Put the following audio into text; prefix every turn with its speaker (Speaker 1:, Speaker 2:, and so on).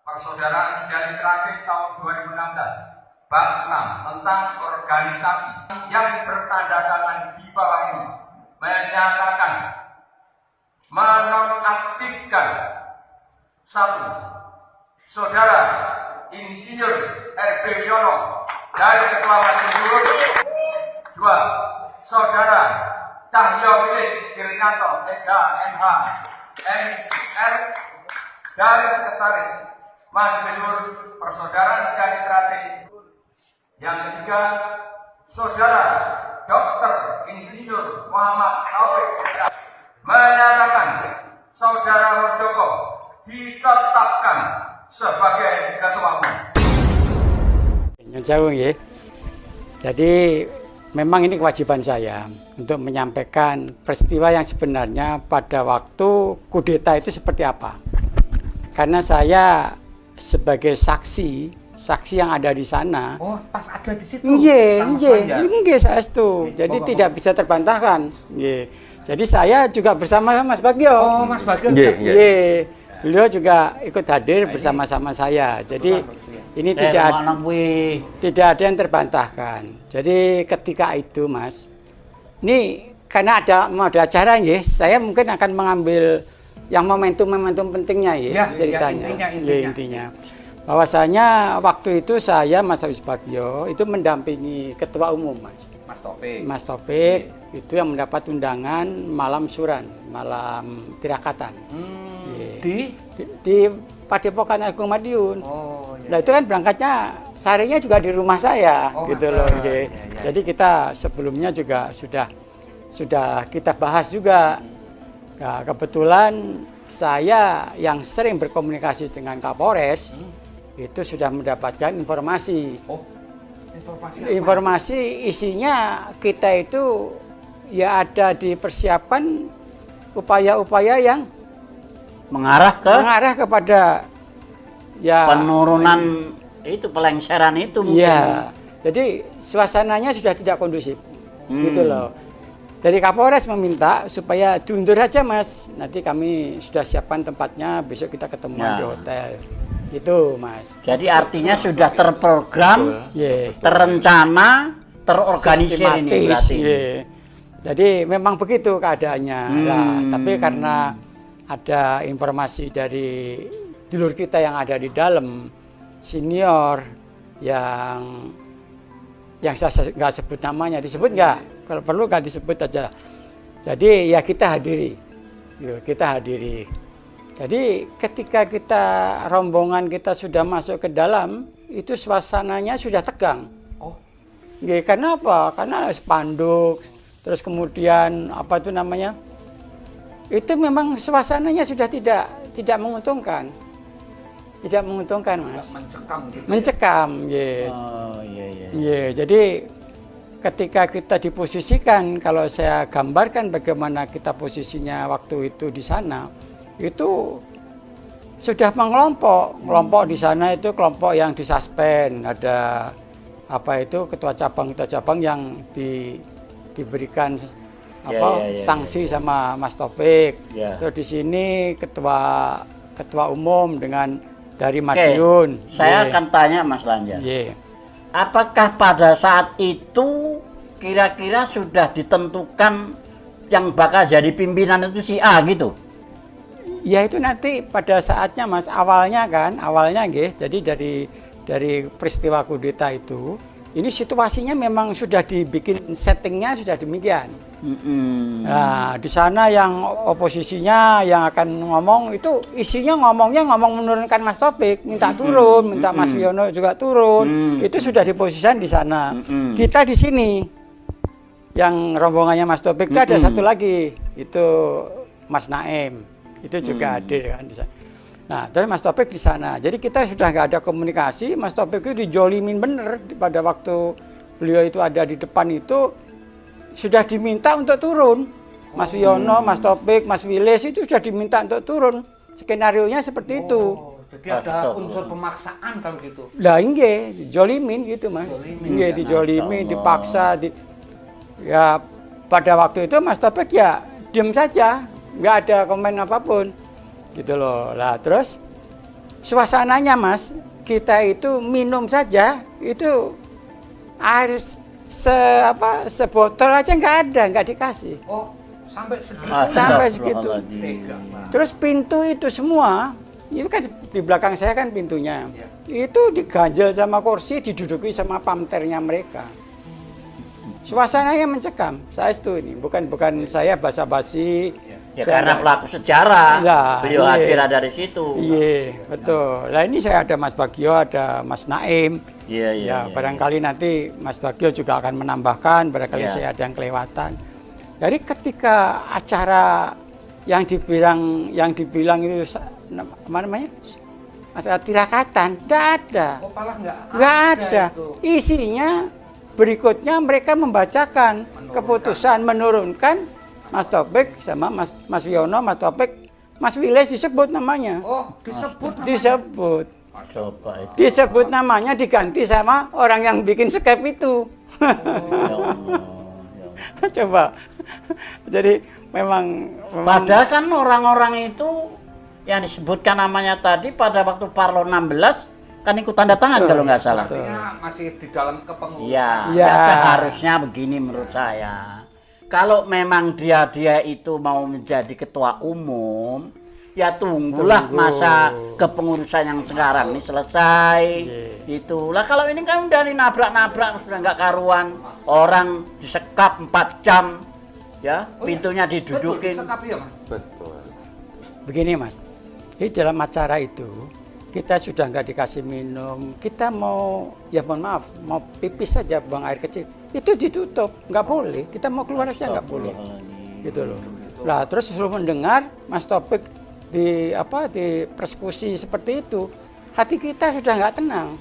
Speaker 1: Persaudaraan Sejahtera tahun 2016 bab 6 tentang organisasi yang bertanda tangan di bawah ini menyatakan menonaktifkan 1. Saudara Insinyur R.B. Wiono dari Ketua Majelis. 2. Saudara Cahyo Wilis Kirnanto SH MH MR dari Sekretaris Majelis Persaudaraan Sejahtera. Yang ketiga, Saudara Dr. Insinyur Muhammad Taufik menyatakan Saudara Mojoko ditetapkan sebagai Ketua Umum.
Speaker 2: Jauh ya. Jadi memang ini kewajiban saya untuk menyampaikan peristiwa yang sebenarnya pada waktu kudeta itu seperti apa. Karena saya sebagai saksi yang ada di sana.
Speaker 3: Oh, pas ada di situ.
Speaker 2: Nggih, saya itu. Jadi tidak bisa terbantahkan. Nggih. Jadi saya juga bersama Mas Bagio.
Speaker 3: Oh, Mas Bagio.
Speaker 2: Nggih. Beliau juga ikut hadir bersama-sama saya. Jadi ini tidak ada yang terbantahkan. Jadi ketika itu, Mas, ini karena mau ada acara nggih, saya mungkin akan mengambil yang momentum pentingnya ya, ceritanya. Intinya. Bahwasanya waktu itu saya Mas Bagio itu mendampingi Ketua Umum, Mas Taufik itu yang mendapat undangan malam syuran, malam tirakatan. Di Padepokan Agung Madiun. Nah itu kan berangkatnya seharinya juga di rumah saya, gitu loh. Jadi kita sebelumnya juga sudah kita bahas juga. Nah, kebetulan saya yang sering berkomunikasi dengan Kapolres itu sudah mendapatkan informasi. Informasi isinya kita itu ya ada dipersiapkan upaya-upaya yang mengarah kepada ya
Speaker 4: penurunan itu, pelengseran itu mungkin.
Speaker 2: Ya, jadi suasananya sudah tidak kondusif, gitu loh. Dari Kapolres meminta supaya diundur aja, Mas. Nanti kami sudah siapkan tempatnya, besok kita ketemuan di hotel. Gitu, Mas.
Speaker 4: Jadi artinya sudah terprogram, terencana, terorganisir ini berarti.
Speaker 2: Jadi memang begitu keadaannya. Nah, tapi karena ada informasi dari dulur kita yang ada di dalam, senior yang saya nggak sebut namanya, disebut nggak? Kalau perlu nggak disebut aja. Jadi ya kita hadiri. Jadi ketika rombongan kita sudah masuk ke dalam, itu suasananya sudah tegang. Karena apa? Karena spanduk, terus kemudian apa itu namanya? Itu memang suasananya sudah tidak menguntungkan. Tidak menguntungkan, Mas. Mencekam, yes. Jadi ketika kita diposisikan, kalau saya gambarkan bagaimana kita posisinya waktu itu di sana, itu sudah mengelompok di sana. Itu kelompok yang disuspend, ada ketua cabang yang diberikan sanksi sama Mas Taufik. Terus di sini ketua umum dari Madiun.
Speaker 4: Saya akan tanya Mas Lanjar. Apakah pada saat itu kira-kira sudah ditentukan yang bakal jadi pimpinan itu si A gitu?
Speaker 2: Ya itu nanti pada saatnya, Mas. Awalnya nggih. Jadi dari peristiwa kudeta itu, ini situasinya memang sudah dibikin settingnya sudah demikian. Nah, di sana yang oposisinya yang akan ngomong itu isinya ngomong menurunkan Mas Taufik, minta turun, minta Mas Wiono juga turun. Itu sudah diposisikan di sana. Kita di sini yang rombongannya Mas Taufik itu ada satu lagi, itu Mas Naim. Itu juga hadir kan di sana. Nah, tapi Mas Taufik di sana. Jadi kita sudah nggak ada komunikasi. Mas Taufik itu dijolimin bener pada waktu beliau itu ada di depan itu sudah diminta untuk turun. Mas Wiono, Mas Taufik, Mas Wilis itu sudah diminta untuk turun. Skenarionya seperti itu.
Speaker 3: Jadi ada unsur pemaksaan kalau gitu.
Speaker 2: Lah nggih, dijolimin gitu, Mas. Nggih, dijolimin, dipaksa. Ya pada waktu itu Mas Taufik ya diam saja. Nggak ada komen apapun gitu loh. Lah terus suasananya Mas, kita itu minum saja itu air sebotol aja nggak dikasih.
Speaker 3: Oh, sampai segitu.
Speaker 2: Sampai segitu.
Speaker 3: Tega, Pak.
Speaker 2: Terus pintu itu semua, itu kan di belakang saya kan pintunya. Itu diganjel sama kursi, diduduki sama pamternya mereka. Suasananya mencekam. Saya itu ini, bukan saya basa-basi.
Speaker 4: Ya karena pelaku sejarah,
Speaker 2: Lah,
Speaker 4: beliau
Speaker 2: iya.
Speaker 4: akhirnya dari situ.
Speaker 2: Iya, betul. Lah ini saya ada Mas Bagio, ada Mas Naim.
Speaker 4: Iya,
Speaker 2: Ya, barangkali nanti Mas Bagio juga akan menambahkan, barangkali
Speaker 4: Iya.
Speaker 2: saya ada yang kelewatan. Jadi ketika acara yang dibilang itu apa namanya? Acara tirakatan, tidak ada.
Speaker 3: Oh, malah
Speaker 2: Nggak ada.
Speaker 3: itu.
Speaker 2: Isinya berikutnya mereka membacakan keputusan menurunkan Mas Topik sama Mas Wiono, Mas Topik, Mas Wiles disebut namanya.
Speaker 3: Oh, disebut namanya.
Speaker 2: Disebut.
Speaker 4: Coba itu.
Speaker 2: Disebut namanya diganti sama orang yang bikin skep itu.
Speaker 4: Ya Allah, ya Allah.
Speaker 2: Coba. Jadi memang
Speaker 4: Padahal kan orang-orang itu yang disebutkan namanya tadi pada waktu Parlo 16 kan ikut tanda tangan kalau nggak salah.
Speaker 3: Artinya masih di dalam kepengurusan.
Speaker 4: Iya,
Speaker 2: Ya.
Speaker 4: ya seharusnya begini menurut saya. Kalau memang dia itu mau menjadi ketua umum, ya tunggulah
Speaker 2: Tunggu.
Speaker 4: masa kepengurusan yang sekarang ini selesai. Itulah kalau ini kan udah nabrak-nabrak sudah nggak karuan. Orang disekap 4 jam, ya pintunya didudukin.
Speaker 3: Betul, sekap ya, Mas.
Speaker 2: begini Mas. Jadi dalam acara itu kita sudah nggak dikasih minum, kita mau, ya mohon maaf, mau pipis saja buang air kecil, itu ditutup, nggak boleh, kita mau keluar aja nggak boleh, gitu loh. Lah terus suruh mendengar Mas Topik di persekusi seperti itu, hati kita sudah nggak tenang.